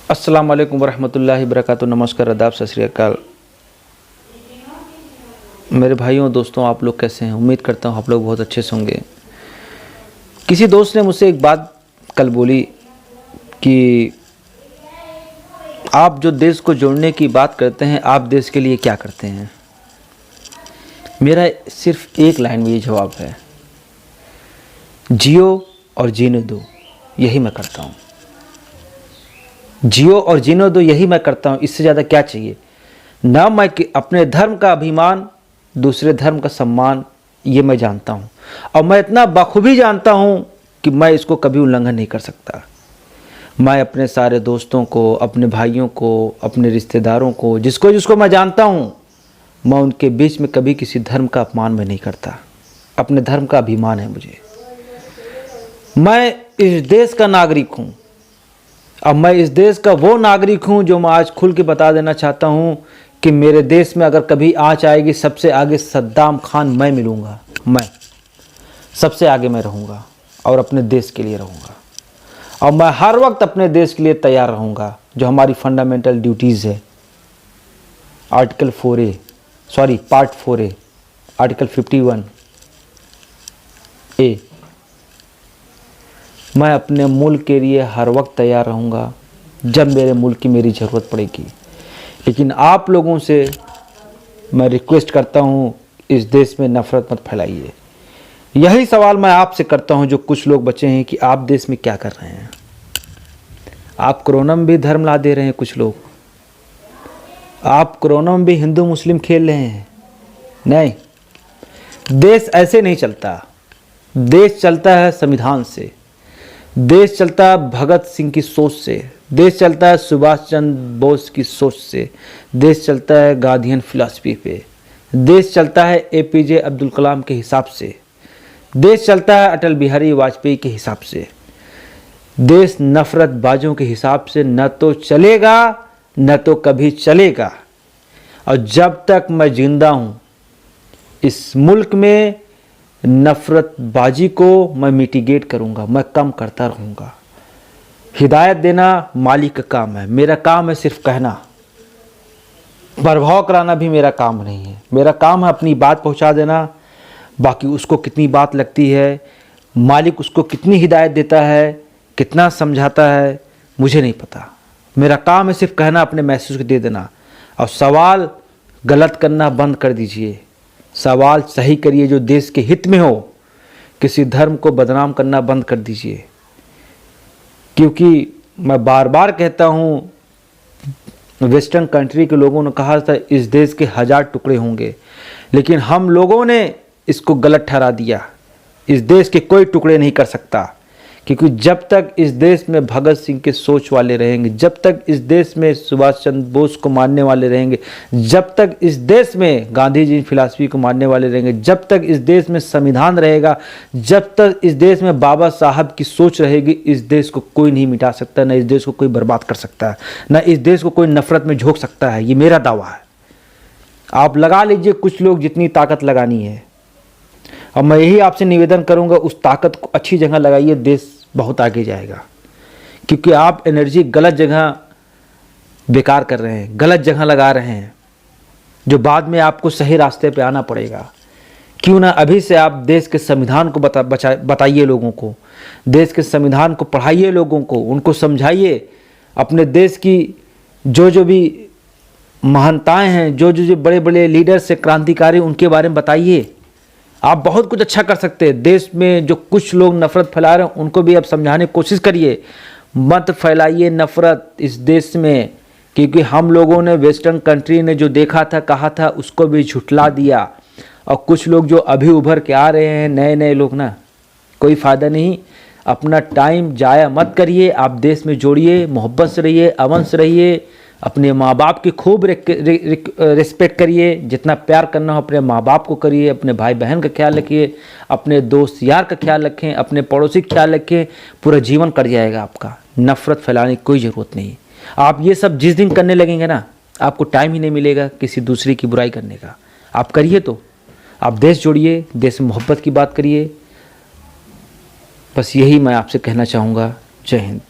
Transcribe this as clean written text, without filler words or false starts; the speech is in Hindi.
अस्सलाम वालेकुम वरहमतुल्लाहि वबरकातुहू। नमस्कार, आदाब, सत श्री अकाल। मेरे भाइयों दोस्तों, आप लोग कैसे हैं? उम्मीद करता हूँ आप लोग बहुत अच्छे से होंगे। किसी दोस्त ने मुझसे एक बात कल बोली कि आप जो देश को जोड़ने की बात करते हैं, आप देश के लिए क्या करते हैं? मेरा सिर्फ एक लाइन में ये जवाब है, जियो और जीने दो, यही मैं करता हूँ। जियो और जीने दो, यही मैं करता हूँ। इससे ज़्यादा क्या चाहिए? ना मैं अपने धर्म का अभिमान, दूसरे धर्म का सम्मान, ये मैं जानता हूँ। और मैं इतना बखूबी जानता हूँ कि मैं इसको कभी उल्लंघन नहीं कर सकता। मैं अपने सारे दोस्तों को, अपने भाइयों को, अपने रिश्तेदारों को, जिसको जिसको मैं जानता हूँ, मैं उनके बीच में कभी किसी धर्म का अपमान में नहीं करता। अपने धर्म का अभिमान है मुझे। मैं इस देश का नागरिक हूँ। अब मैं इस देश का वो नागरिक हूँ जो मैं आज खुल के बता देना चाहता हूँ कि मेरे देश में अगर कभी आँच आएगी, सबसे आगे सद्दाम खान मैं मिलूँगा। मैं सबसे आगे मैं रहूँगा और अपने देश के लिए रहूँगा। और मैं हर वक्त अपने देश के लिए तैयार रहूँगा। जो हमारी फंडामेंटल ड्यूटीज़ है, article 4A, sorry part 4A, article 51A, मैं अपने मुल्क के लिए हर वक्त तैयार रहूँगा जब मेरे मुल्क की मेरी ज़रूरत पड़ेगी। लेकिन आप लोगों से मैं रिक्वेस्ट करता हूँ, इस देश में नफ़रत मत फैलाइए। यही सवाल मैं आपसे करता हूँ जो कुछ लोग बचे हैं कि आप देश में क्या कर रहे हैं? आप कोरोना में भी धर्म ला दे रहे हैं कुछ लोग। आप कोरोना में भी हिंदू मुस्लिम खेल रहे हैं। नहीं, देश ऐसे नहीं चलता। देश चलता है संविधान से, देश चलता है भगत सिंह की सोच से, देश चलता है सुभाष चंद्र बोस की सोच से, देश चलता है गांधीयन फिलॉसफी पे, देश चलता है APJ अब्दुल कलाम के हिसाब से, देश चलता है अटल बिहारी वाजपेयी के हिसाब से। देश नफरतबाजों के हिसाब से न तो चलेगा, न तो कभी चलेगा। और जब तक मैं जिंदा हूँ, इस मुल्क में नफरतबाजी को मैं मिटिगेट करूँगा, मैं कम करता रहूँगा। हिदायत देना मालिक का काम है, मेरा काम है सिर्फ कहना। प्रभाव कराना भी मेरा काम नहीं है। मेरा काम है अपनी बात पहुँचा देना। बाकी उसको कितनी बात लगती है, मालिक उसको कितनी हिदायत देता है, कितना समझाता है, मुझे नहीं पता। मेरा काम है सिर्फ कहना, अपने मैसेज को दे देना। और सवाल गलत करना बंद कर दीजिए, सवाल सही करिए जो देश के हित में हो। किसी धर्म को बदनाम करना बंद कर दीजिए। क्योंकि मैं बार बार कहता हूँ, वेस्टर्न कंट्री के लोगों ने कहा था इस देश के 1000 टुकड़े होंगे, लेकिन हम लोगों ने इसको गलत ठहरा दिया। इस देश के कोई टुकड़े नहीं कर सकता, क्योंकि जब तक इस देश में भगत सिंह के सोच वाले रहेंगे, जब तक इस देश में सुभाष चंद्र बोस को मानने वाले रहेंगे, जब तक इस देश में गांधी जी फिलॉसफी को मानने वाले रहेंगे, जब तक इस देश में संविधान रहेगा, जब तक इस देश में बाबा साहब की सोच रहेगी, इस देश को कोई नहीं मिटा सकता, न इस देश को कोई बर्बाद कर सकता है, न इस देश को कोई नफरत में झोंक सकता है। ये मेरा दावा है। आप लगा लीजिए कुछ लोग जितनी ताकत लगानी है। और मैं यही आपसे निवेदन करूंगा, उस ताकत को अच्छी जगह लगाइए, देश बहुत आगे जाएगा। क्योंकि आप एनर्जी गलत जगह बेकार कर रहे हैं, गलत जगह लगा रहे हैं, जो बाद में आपको सही रास्ते पे आना पड़ेगा। क्यों ना अभी से आप देश के संविधान को बताइए लोगों को, देश के संविधान को पढ़ाइए लोगों को, उनको समझाइए। अपने देश की जो जो भी महानताएं हैं, जो जो बड़े बड़े लीडर्स से क्रांतिकारी, उनके बारे में बताइए। आप बहुत कुछ अच्छा कर सकते हैं। देश में जो कुछ लोग नफरत फैला रहे हैं, उनको भी आप समझाने की कोशिश करिए। मत फैलाइए नफरत इस देश में, क्योंकि हम लोगों ने, वेस्टर्न कंट्री ने जो देखा था, कहा था, उसको भी झुठला दिया। और कुछ लोग जो अभी उभर के आ रहे हैं, नए नए लोग ना, कोई फ़ायदा नहीं। अपना टाइम जाया मत करिए। आप देश में जोड़िए, मोहब्बत से रहिए, अमन से रहिए। अपने माँ बाप की खूब रिस्पेक्ट करिए। जितना प्यार करना हो अपने माँ बाप को करिए। अपने भाई बहन का ख्याल रखिए, अपने दोस्त यार का ख्याल रखें, अपने पड़ोसी का ख्याल रखें। पूरा जीवन कट जाएगा आपका। नफ़रत फैलाने की कोई ज़रूरत नहीं। आप ये सब जिस दिन करने लगेंगे ना, आपको टाइम ही नहीं मिलेगा किसी दूसरे की बुराई करने का। आप करिए तो आप देश जोड़िए, देश में मोहब्बत की बात करिए। बस यही मैं आपसे कहना चाहूँगा। जय हिंद।